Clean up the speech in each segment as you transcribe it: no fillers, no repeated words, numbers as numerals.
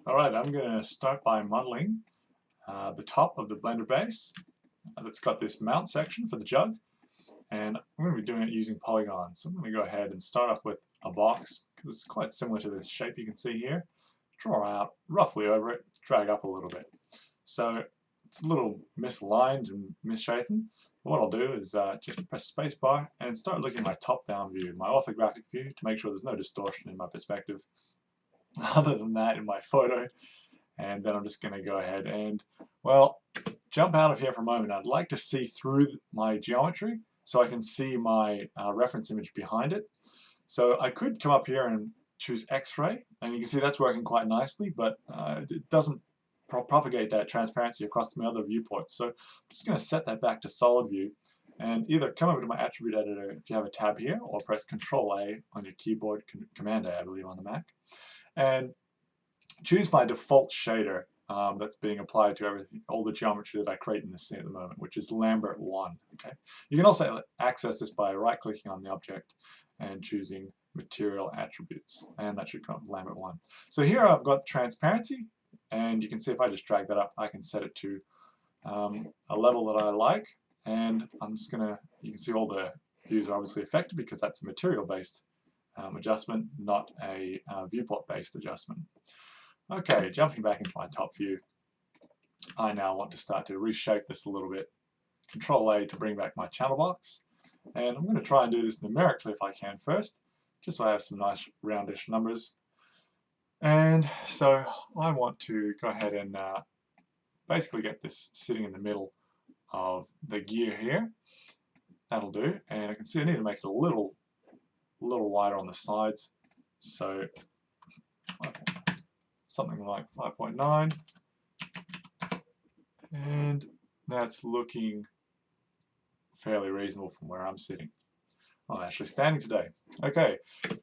Alright, I'm going to start by modeling the top of the blender base that's got this mount section for the jug, and I'm going to be doing it using polygons. So I'm going to go ahead and start off with a box, because it's quite similar to this shape you can see here. Draw out roughly over it, drag up a little bit. So it's a little misaligned and misshapen. What I'll do is just press spacebar and start looking at my top-down view, my orthographic view, to make sure there's no distortion in my perspective other than that in my photo. And then I'm just going to go ahead and, well, jump out of here for a moment. I'd like to see through my geometry so I can see my reference image behind it. So I could come up here and choose X-ray, and you can see that's working quite nicely, but it doesn't propagate that transparency across to my other viewports. So I'm just going to set that back to solid view and either come over to my attribute editor if you have a tab here, or press Control A on your keyboard, Command A I believe on the Mac, and choose my default shader that's being applied to everything, all the geometry that I create in this scene at the moment, which is Lambert 1. Okay, you can also access this by right-clicking on the object and choosing Material Attributes, and that should come up with Lambert 1. So here I've got transparency, and you can see if I just drag that up, I can set it to a level that I like, and I'm just gonna, you can see all the views are obviously affected because that's a material-based adjustment, not a viewport-based adjustment. Okay, jumping back into my top view, I now want to start to reshape this a little bit. Control A to bring back my channel box, and I'm going to try and do this numerically if I can first, just so I have some nice roundish numbers. And so I want to go ahead and basically get this sitting in the middle of the gear here. That'll do, and I can see I need to make it a little wider on the sides, so something like 5.9, and that's looking fairly reasonable from where I'm sitting. I'm actually standing today. Okay,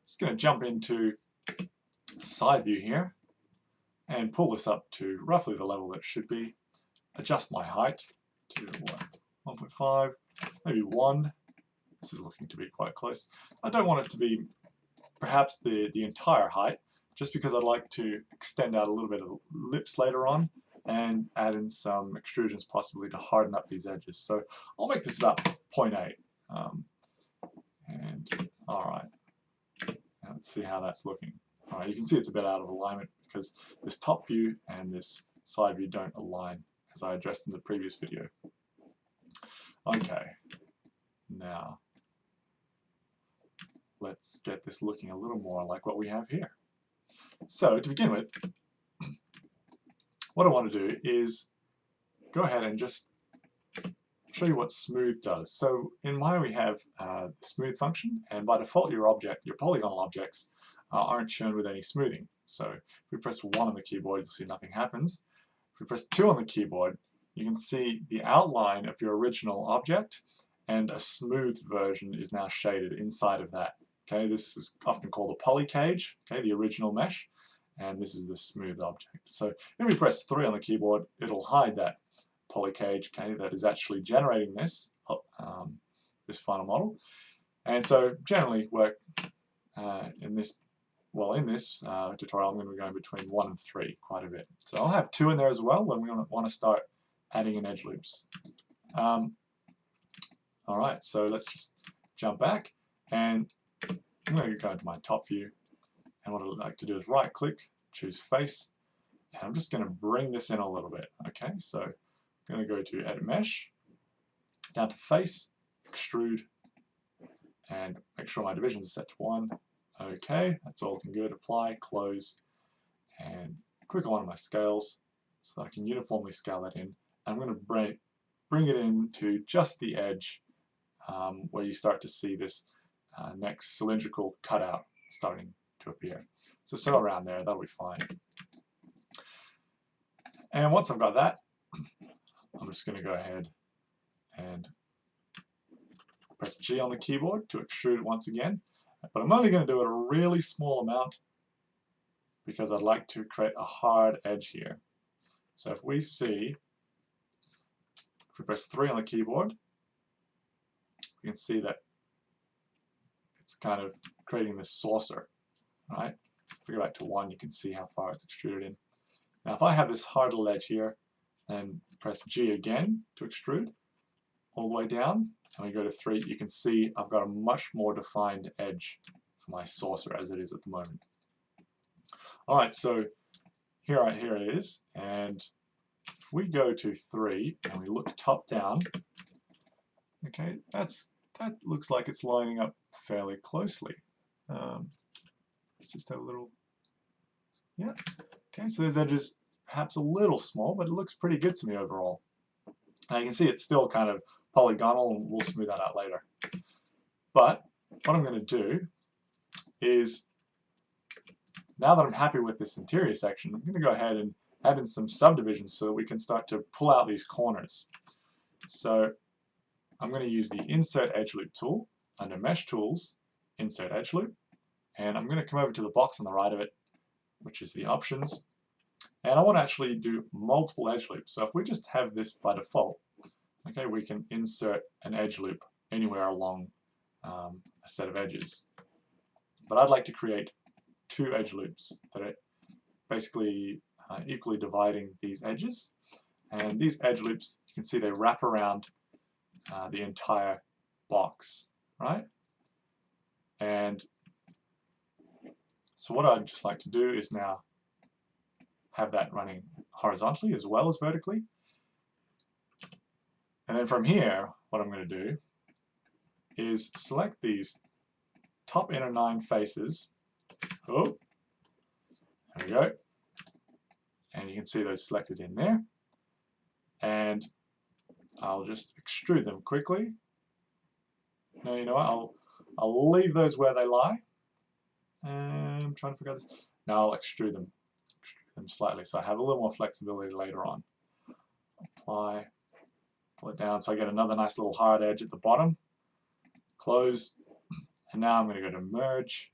just going to jump into side view here and pull this up to roughly the level that it should be. Adjust my height to 1.5, maybe 1. This is looking to be quite close. I don't want it to be perhaps the entire height, just because I'd like to extend out a little bit of lips later on and add in some extrusions possibly to harden up these edges. So I'll make this about 0.8. And alright, let's see how that's looking. Alright, you can see it's a bit out of alignment because this top view and this side view don't align, as I addressed in the previous video. Okay, now let's get this looking a little more like what we have here. So to begin with, what I want to do is go ahead and just show you what smooth does. So in Maya we have the smooth function, and by default your polygonal objects aren't shown with any smoothing. So if we press 1 on the keyboard, you'll see nothing happens. If we press 2 on the keyboard, you can see the outline of your original object, and a smooth version is now shaded inside of that. Okay, this is often called a poly cage, okay, the original mesh, and this is the smooth object. So if we press 3 on the keyboard, it'll hide that poly cage, okay, that is actually generating this this final model. And so generally work in this tutorial, I'm going to be going between 1 and 3 quite a bit. So I'll have 2 in there as well when we want to start adding in edge loops. Alright, so let's just jump back, and I'm going to go into my top view, and what I'd like to do is right click, choose face, and I'm just going to bring this in a little bit. Okay, so I'm going to go to Edit Mesh, down to Face, Extrude, and make sure my divisions are set to 1. Okay, that's all looking good. Apply, close, and click on one of my scales so that I can uniformly scale that in. I'm going to bring it into just the edge where you start to see this next cylindrical cutout starting to appear. So around there, that'll be fine. And once I've got that, I'm just going to go ahead and press G on the keyboard to extrude it once again. But I'm only going to do it a really small amount because I'd like to create a hard edge here. So if we press 3 on the keyboard, you can see that it's kind of creating this saucer, right? If we go back to 1, you can see how far it's extruded in. Now if I have this hard little edge here, and press G again to extrude all the way down, and we go to 3, you can see I've got a much more defined edge for my saucer as it is at the moment. Alright, so here it is, and if we go to 3 and we look top down, okay, that looks like it's lining up fairly closely. Let's just have a little, yeah, okay, so those edges perhaps a little small, but it looks pretty good to me overall. And you can see it's still kind of polygonal, and we'll smooth that out later. But what I'm going to do is, now that I'm happy with this interior section, I'm going to go ahead and add in some subdivisions so that we can start to pull out these corners. So I'm going to use the Insert Edge Loop tool under Mesh Tools, Insert Edge Loop, and I'm going to come over to the box on the right of it, which is the Options, and I want to actually do multiple edge loops. So if we just have this by default, okay, we can insert an edge loop anywhere along a set of edges. But I'd like to create 2 edge loops that are basically equally dividing these edges. And these edge loops, you can see they wrap around the entire box, right? And so what I'd just like to do is now have that running horizontally as well as vertically. And then from here, what I'm going to do is select these top inner 9 faces. Oh, there we go. And you can see those selected in there. And I'll just extrude them quickly. No, you know what? I'll leave those where they lie. I'm trying to figure out this. Now I'll extrude them slightly, so I have a little more flexibility later on. Apply, pull it down, so I get another nice little hard edge at the bottom. Close, and now I'm going to go to Merge,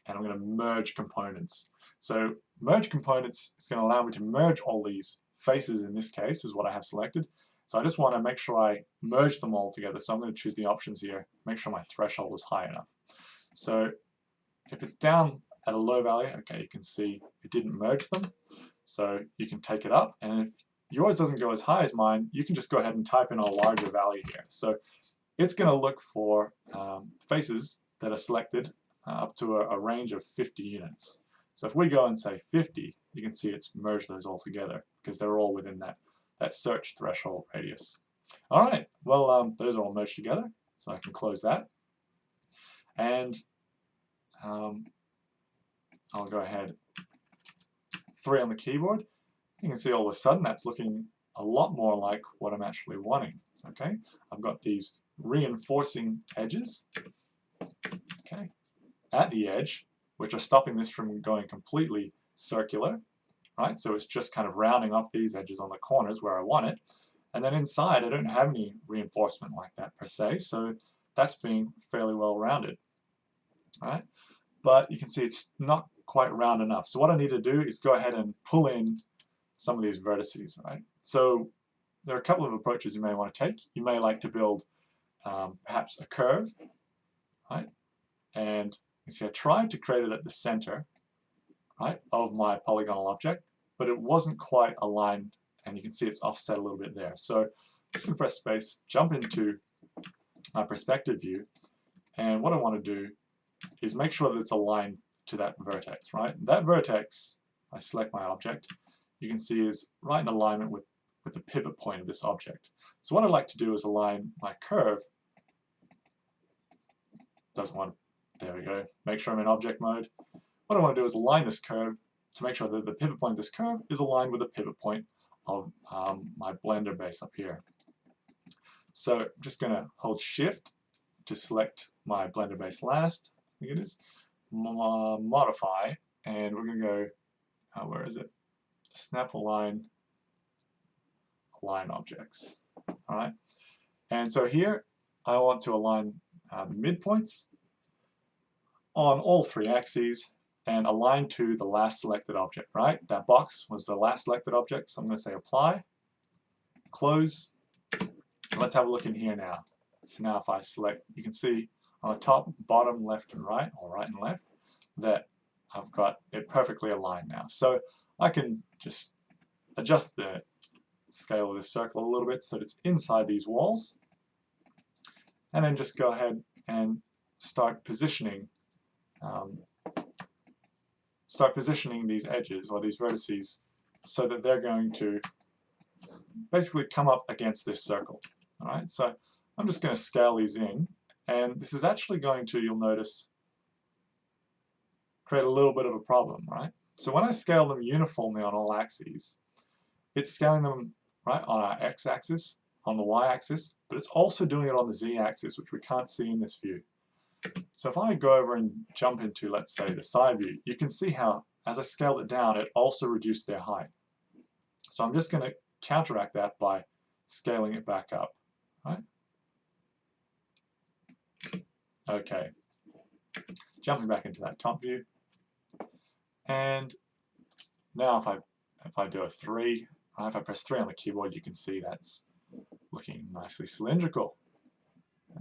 and I'm going to merge components. So merge components is going to allow me to merge all these faces. In this case is what I have selected. So I just want to make sure I merge them all together. So I'm going to choose the options here, make sure my threshold is high enough. So if it's down at a low value, okay, you can see it didn't merge them. So you can take it up, and if yours doesn't go as high as mine, you can just go ahead and type in a larger value here. So it's going to look for faces that are selected up to a range of 50 units. So if we go and say 50, you can see it's merged those all together because they're all within that search threshold radius. All right, well, those are all merged together, so I can close that. And I'll go ahead, 3 on the keyboard. You can see all of a sudden that's looking a lot more like what I'm actually wanting. Okay, I've got these reinforcing edges, okay, at the edge, which are stopping this from going completely circular, right? So it's just kind of rounding off these edges on the corners where I want it. And then inside, I don't have any reinforcement like that per se, so that's being fairly well rounded, right? But you can see it's not quite round enough. So what I need to do is go ahead and pull in some of these vertices, right? So there are a couple of approaches you may want to take. You may like to build perhaps a curve, right? And you see I tried to create it at the center, right, of my polygonal object, but it wasn't quite aligned, and you can see it's offset a little bit there. So I'm just going to press space, jump into my perspective view, and what I want to do is make sure that it's aligned to that vertex, right? That vertex, I select my object, you can see is right in alignment with the pivot point of this object. So what I'd like to do is align my curve. Doesn't want, there we go, make sure I'm in object mode. What I want to do is align this curve to make sure that the pivot point of this curve is aligned with the pivot point of my blender base up here. So I'm just going to hold shift to select my blender base last, I think it is, modify, and we're going to go, where is it? Snap align, align objects. All right, and so here I want to align the midpoints on all 3 axes and align to the last selected object, right? That box was the last selected object, so I'm going to say apply, close. Let's have a look in here now. So now if I select, you can see on the top, bottom, left and right, or right and left, that I've got it perfectly aligned now. So I can just adjust the scale of this circle a little bit so that it's inside these walls, and then just go ahead and start positioning these edges or these vertices so that they're going to basically come up against this circle. All right, so I'm just going to scale these in, and this is actually going to, you'll notice, create a little bit of a problem, right? So when I scale them uniformly on all axes, it's scaling them right on our x-axis, on the y-axis, but it's also doing it on the z-axis, which we can't see in this view. So if I go over and jump into, let's say, the side view, you can see how, as I scaled it down, it also reduced their height. So I'm just going to counteract that by scaling it back up, right? Okay, jumping back into that top view, and now if I do a 3, if I press 3 on the keyboard, you can see that's looking nicely cylindrical.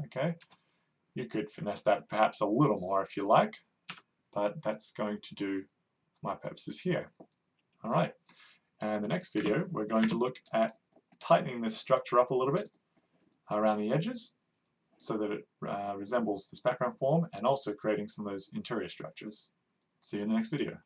Okay, you could finesse that perhaps a little more if you like, but that's going to do my purposes here. All right, and the next video we're going to look at tightening this structure up a little bit around the edges so that it resembles this background form, and also creating some of those interior structures. See you in the next video.